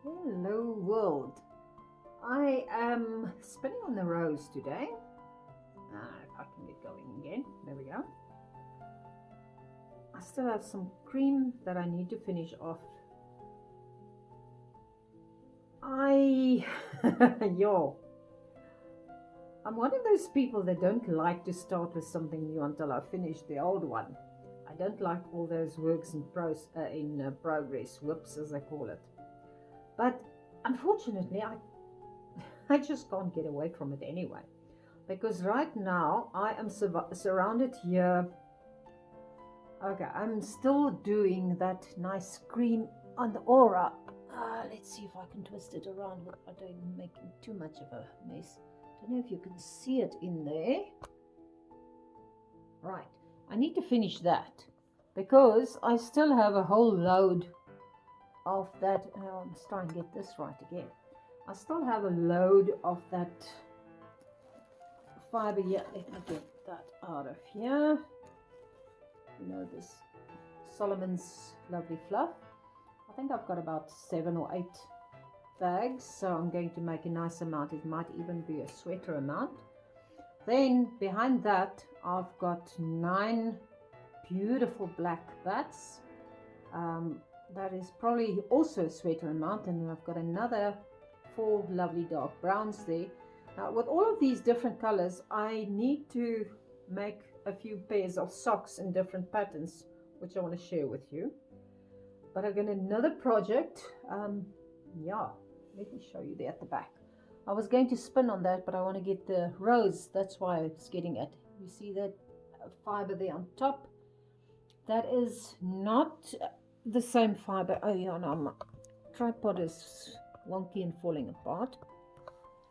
Hello world. I am spinning on the rose today. If I can get going again. There we go. I still have some cream that I need to finish off. Yo, I'm one of those people that don't like to start with something new until I finish the old one. I don't like all those works in progress, whoops as I call it. But unfortunately, I just can't get away from it anyway. Because right now I am surrounded here. Okay, I'm still doing that nice cream on the aura. Let's see if I can twist it around without making too much of a mess. Don't know if you can see it in there. Right, I need to finish that because I still have a whole load of that. Let's try and get this right again. I still have a load of that fiber here. Let me get that out of here. You know, this Solomon's lovely fluff. I think I've got about 7 or 8 bags, so I'm going to make a nice amount. It might even be a sweater amount. Then behind that I've got 9 beautiful black bats. That is probably also a sweater amount, and then I've got another 4 lovely dark browns there. Now with all of these different colors, I need to make a few pairs of socks in different patterns, which I want to share with you. But I've got another project. Yeah, let me show you there at the back. I was going to spin on that, but I want to get the rose. That's why it's getting it. You see that fiber there on top? That is not the same fiber. Oh yeah, no, my tripod is wonky and falling apart.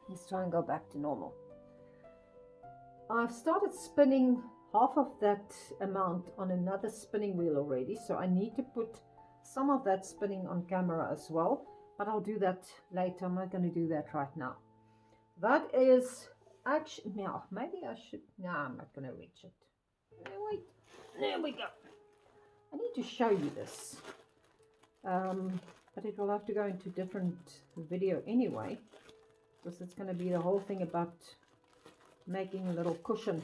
Let's try and go back to normal. I've started spinning half of that amount on another spinning wheel already, so I need to put some of that spinning on camera as well, but I'll do that later. I'm not going to do that right now. That is actually, now maybe I should, no, I'm not going to reach it. Wait, there we go. I need to show you this, but it will have to go into different video anyway, because it's going to be the whole thing about making a little cushion.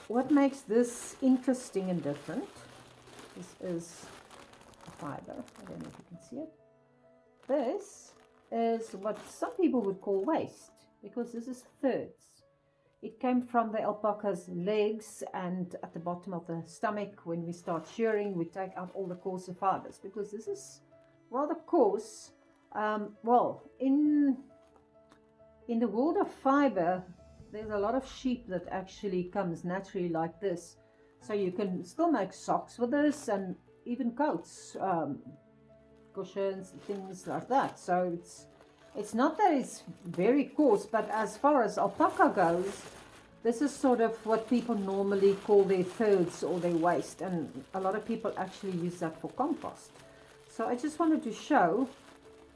What makes this interesting and different, this is a fiber. I don't know if you can see it. This is what some people would call waste, because this is thirds. It came from the alpaca's legs, and at the bottom of the stomach, when we start shearing, we take out all the coarser fibers, because this is rather coarse. Well, in the world of fiber, there's a lot of sheep that actually comes naturally like this. So you can still make socks with this, and even coats, cushions, things like that. So it's not that it's very coarse, but as far as alpaca goes, this is sort of what people normally call their thirds or their waste, and a lot of people actually use that for compost. So I just wanted to show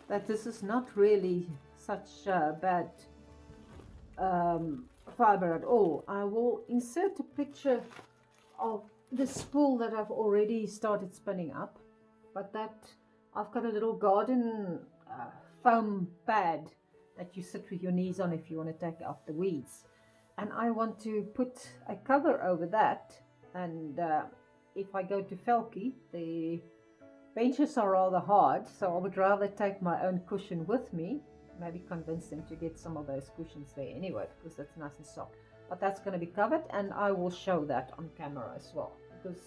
that this is not really such a bad fiber at all. I will insert a picture of the spool that I've already started spinning up, but that I've got a little garden foam pad that you sit with your knees on if you want to take out the weeds, and I want to put a cover over that. And if I go to Felky, the benches are rather hard, so I would rather take my own cushion with me. Maybe convince them to get some of those cushions there anyway, because that's nice and soft. But that's going to be covered, and I will show that on camera as well, because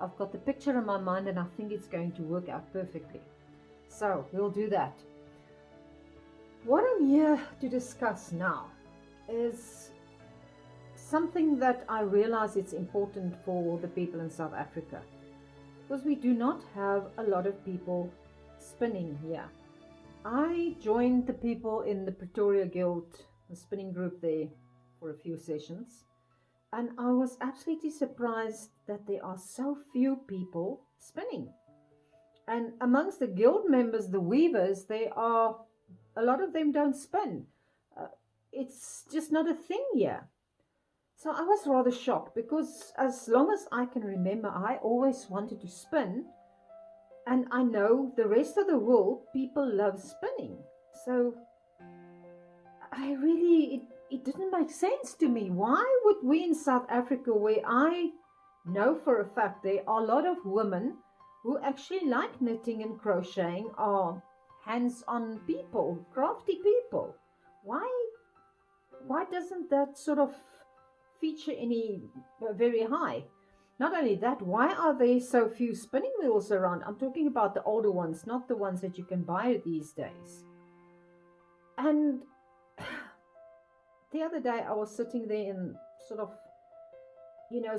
I've got the picture in my mind and I think it's going to work out perfectly. So we'll do that. What I'm here to discuss now is something that I realize it's important for the people in South Africa, because we do not have a lot of people spinning here. I joined the people in the Pretoria Guild, the spinning group there, for a few sessions, and I was absolutely surprised that there are so few people spinning. And amongst the guild members, the weavers, a lot of them don't spin. It's just not a thing here. So I was rather shocked, because as long as I can remember, I always wanted to spin, And I know the rest of the world, people love spinning. So it didn't make sense to me. Why would we in South Africa, where I know for a fact there are a lot of women who actually like knitting and crocheting, are hands-on people, crafty people. Why doesn't that sort of feature any very high? Not only that, why are there so few spinning wheels around? I'm talking about the older ones, not the ones that you can buy these days. And the other day I was sitting there and sort of,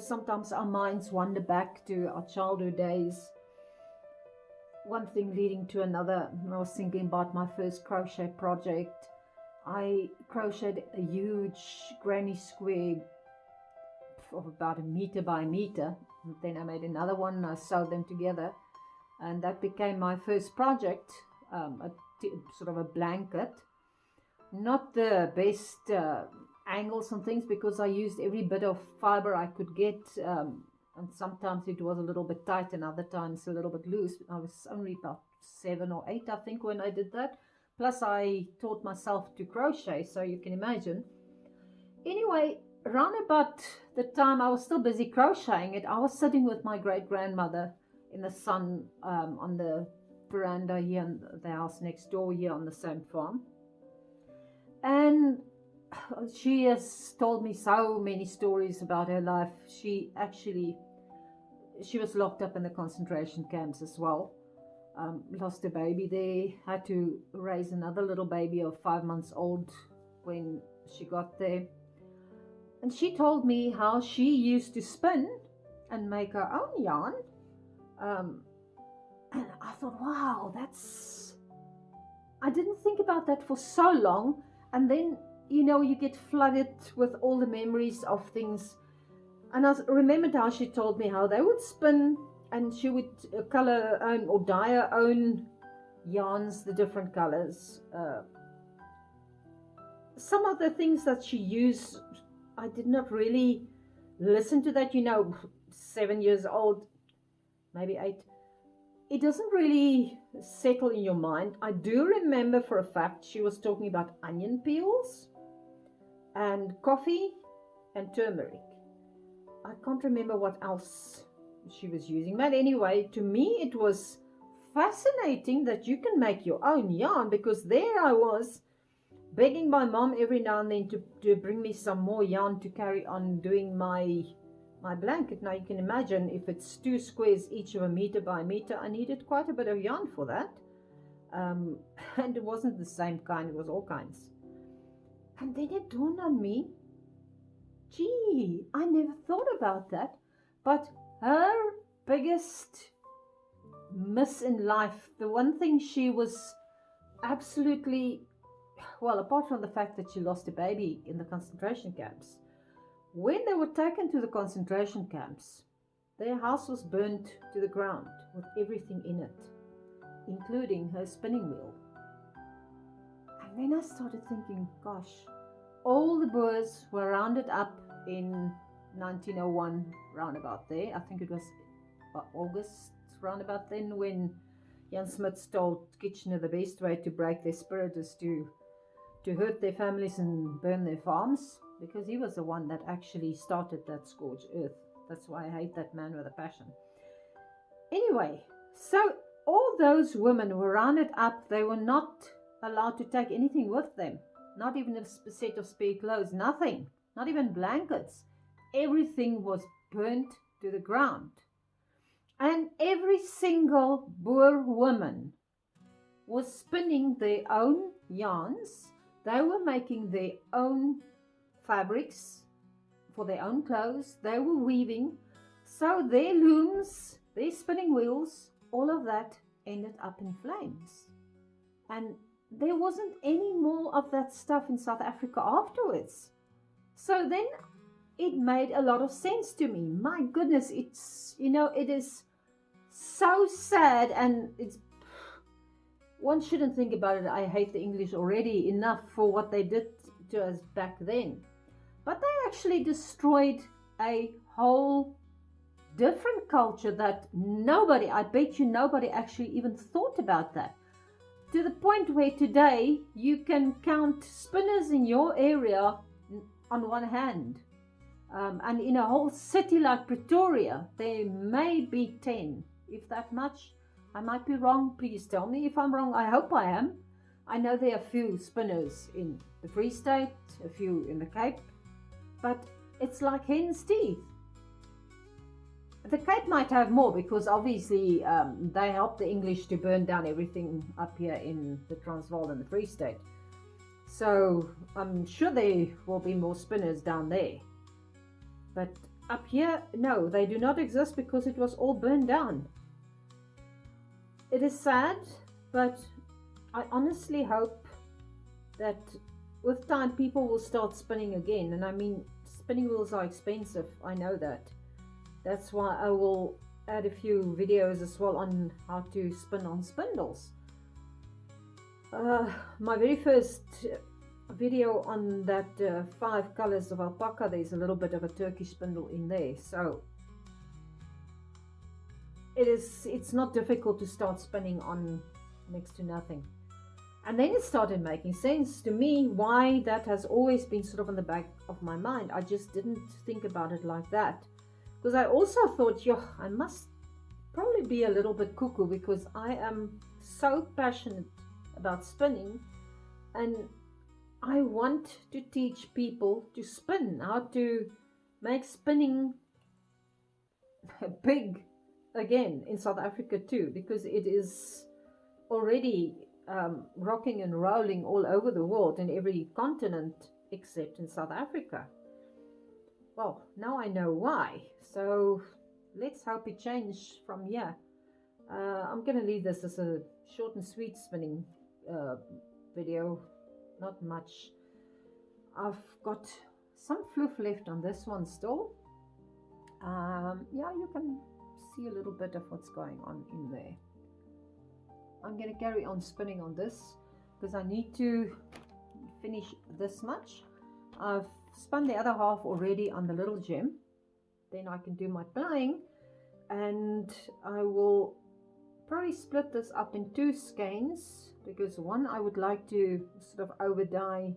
sometimes our minds wander back to our childhood days, one thing leading to another. I was thinking about my first crochet project. I crocheted a huge granny square of about 1 meter by 1 meter. And then I made another one and I sewed them together. And that became my first project, sort of a blanket. Not the best angles and things, because I used every bit of fiber I could get. And sometimes it was a little bit tight and other times a little bit loose. I was only about 7 or 8, I think, when I did that. Plus I taught myself to crochet, so you can imagine. Anyway, around about the time I was still busy crocheting it, I was sitting with my great-grandmother in the sun on the veranda here in the house next door here on the same farm. And she has told me so many stories about her life. She was locked up in the concentration camps as well. Lost a baby there, had to raise another little baby of 5 months old when she got there. And she told me how she used to spin and make her own yarn. And I thought, wow, I didn't think about that for so long. And then, you get flooded with all the memories of things. And I remembered how she told me how they would spin, and she would color her own or dye her own yarns, the different colors. Some of the things that she used, I did not really listen to that. 7 years old, maybe 8. It doesn't really settle in your mind. I do remember for a fact she was talking about onion peels and coffee and turmeric. I can't remember what else she was using. But anyway, to me it was fascinating that you can make your own yarn, because there I was begging my mom every now and then to bring me some more yarn to carry on doing my blanket. Now you can imagine, if it's 2 squares each of 1 meter by 1 meter, I needed quite a bit of yarn for that. And it wasn't the same kind, it was all kinds. And then it dawned on me, gee, I never thought about that. But her biggest miss in life, the one thing she was absolutely, well, apart from the fact that she lost a baby in the concentration camps, when they were taken to the concentration camps, their house was burnt to the ground with everything in it, including her spinning wheel. And then I started thinking, gosh, all the Boers were rounded up in 1901, roundabout there. I think it was August, roundabout then, when Jan Smuts told Kitchener the best way to break their spirit is to hurt their families and burn their farms, because he was the one that actually started that scourge earth. That's why I hate that man with a passion. Anyway, so all those women were rounded up. They were not allowed to take anything with them, not even a set of spare clothes, nothing, not even blankets. Everything was burnt to the ground. And every single Boer woman was spinning their own yarns. They were making their own fabrics for their own clothes. They were weaving. So their looms, their spinning wheels, all of that ended up in flames. And there wasn't any more of that stuff in South Africa afterwards. So then it made a lot of sense to me. My goodness, it's, it is so sad, and one shouldn't think about it. I hate the English already enough for what they did to us back then. But they actually destroyed a whole different culture that nobody, I bet you nobody actually even thought about that. To the point where today you can count spinners in your area on one hand. And in a whole city like Pretoria, there may be 10, if that much. I might be wrong. Please tell me if I'm wrong. I hope I am. I know there are a few spinners in the Free State, a few in the Cape, but it's like hen's teeth. The Cape might have more because obviously they helped the English to burn down everything up here in the Transvaal and the Free State. So I'm sure there will be more spinners down there. But up here, no, they do not exist because it was all burned down. It is sad, but I honestly hope that with time people will start spinning again. And I mean, spinning wheels are expensive, I know that. That's why I will add a few videos as well on how to spin on spindles. My very first video on that 5 colors of alpaca, there's a little bit of a Turkish spindle in there, so it's not difficult to start spinning on next to nothing. And then it started making sense to me why that has always been sort of in the back of my mind. I just didn't think about it like that, because I also thought, yo, I must probably be a little bit cuckoo because I am so passionate about spinning and I want to teach people to spin, how to make spinning big again in South Africa too, because it is already rocking and rolling all over the world in every continent except in South Africa. Well, now I know why, so let's hope it changes from here. I'm going to leave this as a short and sweet spinning video. Not much. I've got some fluff left on this one still. Yeah, you can see a little bit of what's going on in there. I'm going to carry on spinning on this because I need to finish this much. I've spun the other half already on the little gem. Then I can do my plying, and I will probably split this up in 2 skeins, because one I would like to sort of over dye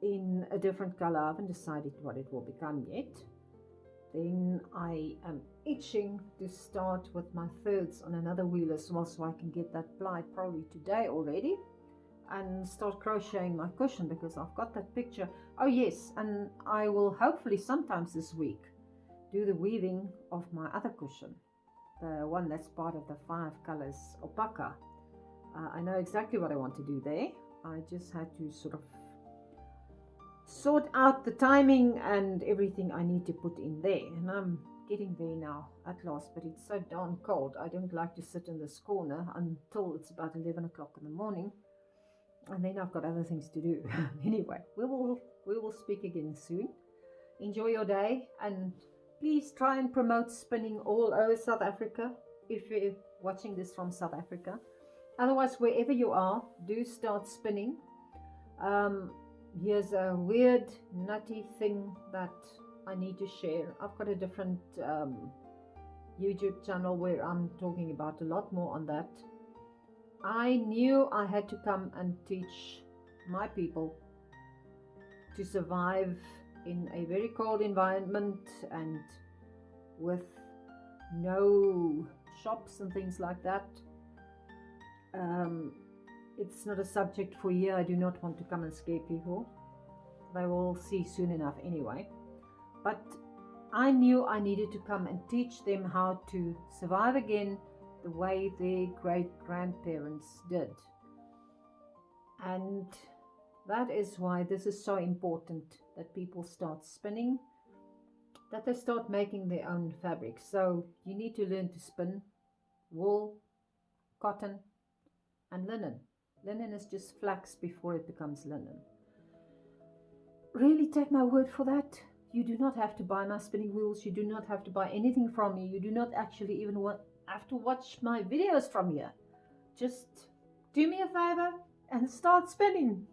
in a different color. I haven't decided what it will become yet. Then I am itching to start with my thirds on another wheel as well, so I can get that plied probably today already and start crocheting my cushion, because I've got that picture. Oh yes, and I will hopefully sometimes this week do the weaving of my other cushion, the one that's part of the 5 colors alpaca. I know exactly what I want to do there. I just had to sort of sort out the timing and everything I need to put in there, and I'm getting there now at last. But it's so darn cold. I don't like to sit in this corner until it's about 11 o'clock in the morning, and then I've got other things to do. Anyway, we will speak again soon. Enjoy your day, and please try and promote spinning all over South Africa if you're watching this from South Africa. Otherwise, wherever you are, do start spinning. Here's a weird, nutty thing that I need to share. I've got a different YouTube channel where I'm talking about a lot more on that. I knew I had to come and teach my people to survive in a very cold environment and with no shops and things like that. It's not a subject for here. I do not want to come and scare people. They will see soon enough anyway. But I knew I needed to come and teach them how to survive again the way their great-grandparents did. And that is why this is so important, that people start spinning, that they start making their own fabric. So you need to learn to spin wool, cotton, and linen. Linen is just flax before it becomes linen. Really take my word for that. You do not have to buy my spinning wheels. You do not have to buy anything from me. You do not actually even have to watch my videos from here. Just do me a favor and start spinning.